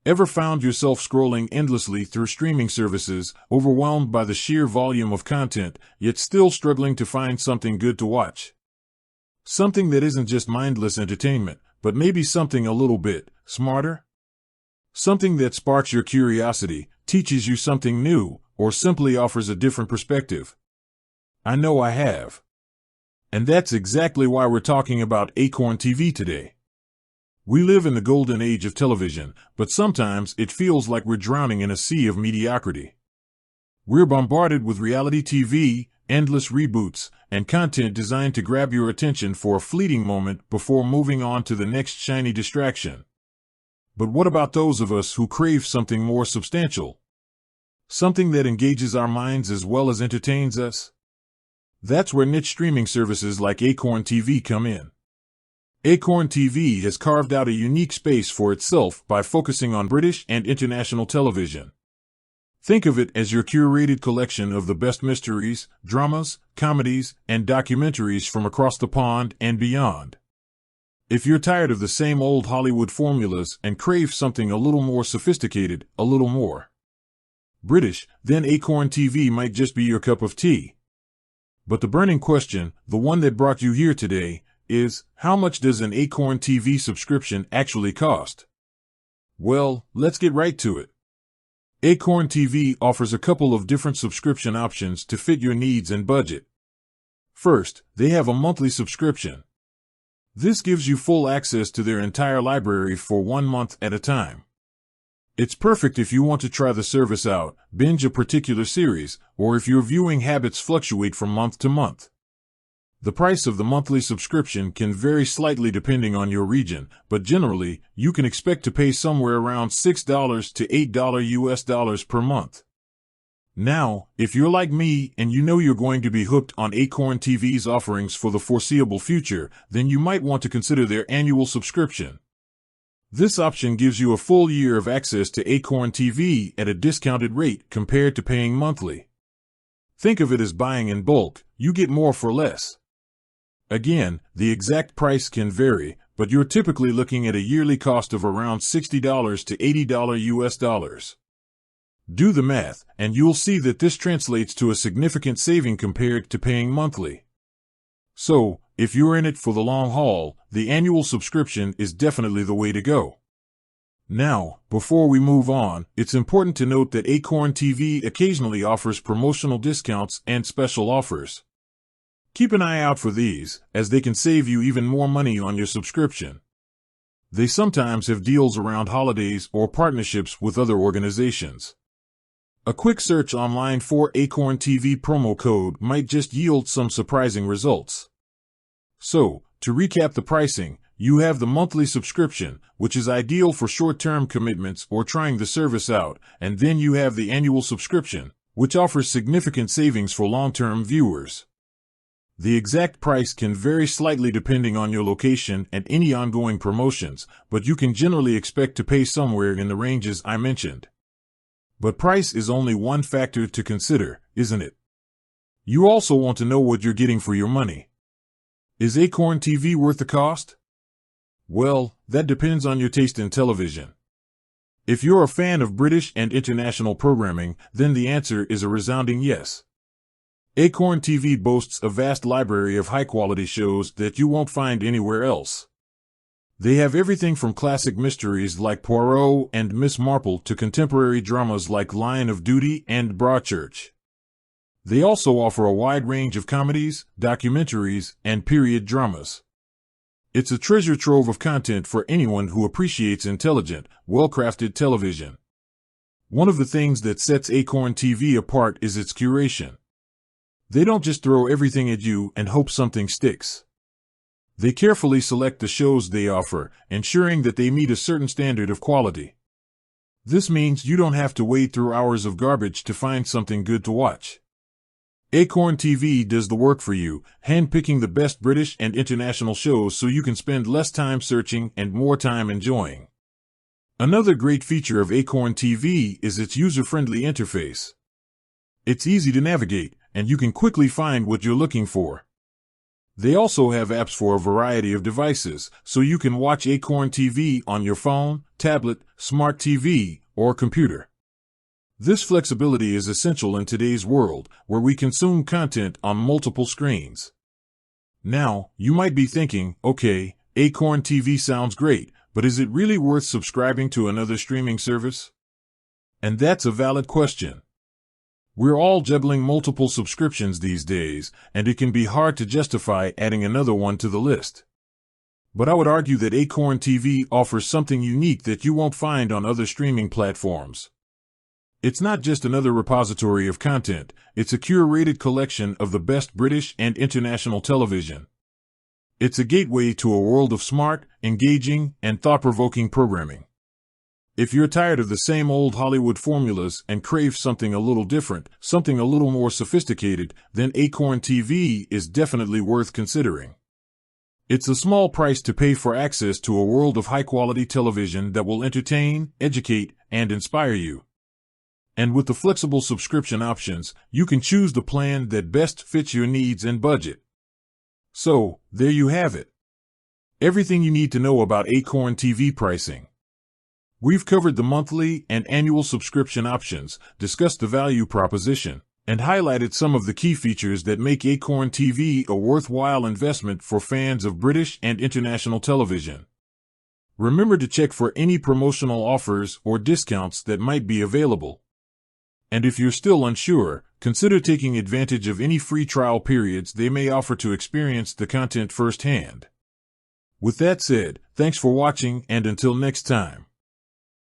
Ever found yourself scrolling endlessly through streaming services, overwhelmed by the sheer volume of content, yet still struggling to find something good to watch? Something that isn't just mindless entertainment, but maybe something a little bit smarter? Something that sparks your curiosity, teaches you something new, or simply offers a different perspective. I know I have. And that's exactly why we're talking about Acorn TV today. We live in the golden age of television, but sometimes it feels like we're drowning in a sea of mediocrity. We're bombarded with reality TV, endless reboots, and content designed to grab your attention for a fleeting moment before moving on to the next shiny distraction. But what about those of us who crave something more substantial? Something that engages our minds as well as entertains us? That's where niche streaming services like Acorn TV come in. Acorn TV has carved out a unique space for itself by focusing on British and international television. Think of it as your curated collection of the best mysteries, dramas, comedies, and documentaries from across the pond and beyond. If you're tired of the same old Hollywood formulas and crave something a little more sophisticated, a little more British, then Acorn TV might just be your cup of tea. But the burning question, the one that brought you here today, is, how much does an Acorn TV subscription actually cost? Well, let's get right to it. Acorn TV offers a couple of different subscription options to fit your needs and budget. First, they have a monthly subscription. This gives you full access to their entire library for 1 month at a time. It's perfect if you want to try the service out, binge a particular series, or if your viewing habits fluctuate from month to month. The price of the monthly subscription can vary slightly depending on your region, but generally, you can expect to pay somewhere around $6 to $8 per month. Now, if you're like me and you know you're going to be hooked on Acorn TV's offerings for the foreseeable future, then you might want to consider their annual subscription. This option gives you a full year of access to Acorn TV at a discounted rate compared to paying monthly. Think of it as buying in bulk, you get more for less. Again, the exact price can vary, but you're typically looking at a yearly cost of around $60 to $80. Do the math, and you'll see that this translates to a significant saving compared to paying monthly. So, if you're in it for the long haul, the annual subscription is definitely the way to go. Now, before we move on, it's important to note that Acorn TV occasionally offers promotional discounts and special offers. Keep an eye out for these, as they can save you even more money on your subscription. They sometimes have deals around holidays or partnerships with other organizations. A quick search online for Acorn TV promo code might just yield some surprising results. So, to recap the pricing, you have the monthly subscription, which is ideal for short-term commitments or trying the service out, and then you have the annual subscription, which offers significant savings for long-term viewers. The exact price can vary slightly depending on your location and any ongoing promotions, but you can generally expect to pay somewhere in the ranges I mentioned. But price is only one factor to consider, isn't it? You also want to know what you're getting for your money. Is Acorn TV worth the cost? Well, that depends on your taste in television. If you're a fan of British and international programming, then the answer is a resounding yes. Acorn TV boasts a vast library of high-quality shows that you won't find anywhere else. They have everything from classic mysteries like Poirot and Miss Marple to contemporary dramas like Lion of Duty and Broadchurch. They also offer a wide range of comedies, documentaries, and period dramas. It's a treasure trove of content for anyone who appreciates intelligent, well-crafted television. One of the things that sets Acorn TV apart is its curation. They don't just throw everything at you and hope something sticks. They carefully select the shows they offer, ensuring that they meet a certain standard of quality. This means you don't have to wade through hours of garbage to find something good to watch. Acorn TV does the work for you, handpicking the best British and international shows so you can spend less time searching and more time enjoying. Another great feature of Acorn TV is its user-friendly interface. It's easy to navigate, and you can quickly find what you're looking for. They also have apps for a variety of devices, so you can watch Acorn TV on your phone, tablet, smart TV, or computer. This flexibility is essential in today's world, where we consume content on multiple screens. Now, you might be thinking, okay, Acorn TV sounds great, but is it really worth subscribing to another streaming service? And that's a valid question. We're all juggling multiple subscriptions these days, and it can be hard to justify adding another one to the list. But I would argue that Acorn TV offers something unique that you won't find on other streaming platforms. It's not just another repository of content, it's a curated collection of the best British and international television. It's a gateway to a world of smart, engaging, and thought-provoking programming. If you're tired of the same old Hollywood formulas and crave something a little different, something a little more sophisticated, then Acorn TV is definitely worth considering. It's a small price to pay for access to a world of high-quality television that will entertain, educate, and inspire you. And with the flexible subscription options, you can choose the plan that best fits your needs and budget. So, there you have it. Everything you need to know about Acorn TV pricing. We've covered the monthly and annual subscription options, discussed the value proposition, and highlighted some of the key features that make Acorn TV a worthwhile investment for fans of British and international television. Remember to check for any promotional offers or discounts that might be available. And if you're still unsure, consider taking advantage of any free trial periods they may offer to experience the content firsthand. With that said, thanks for watching, and until next time.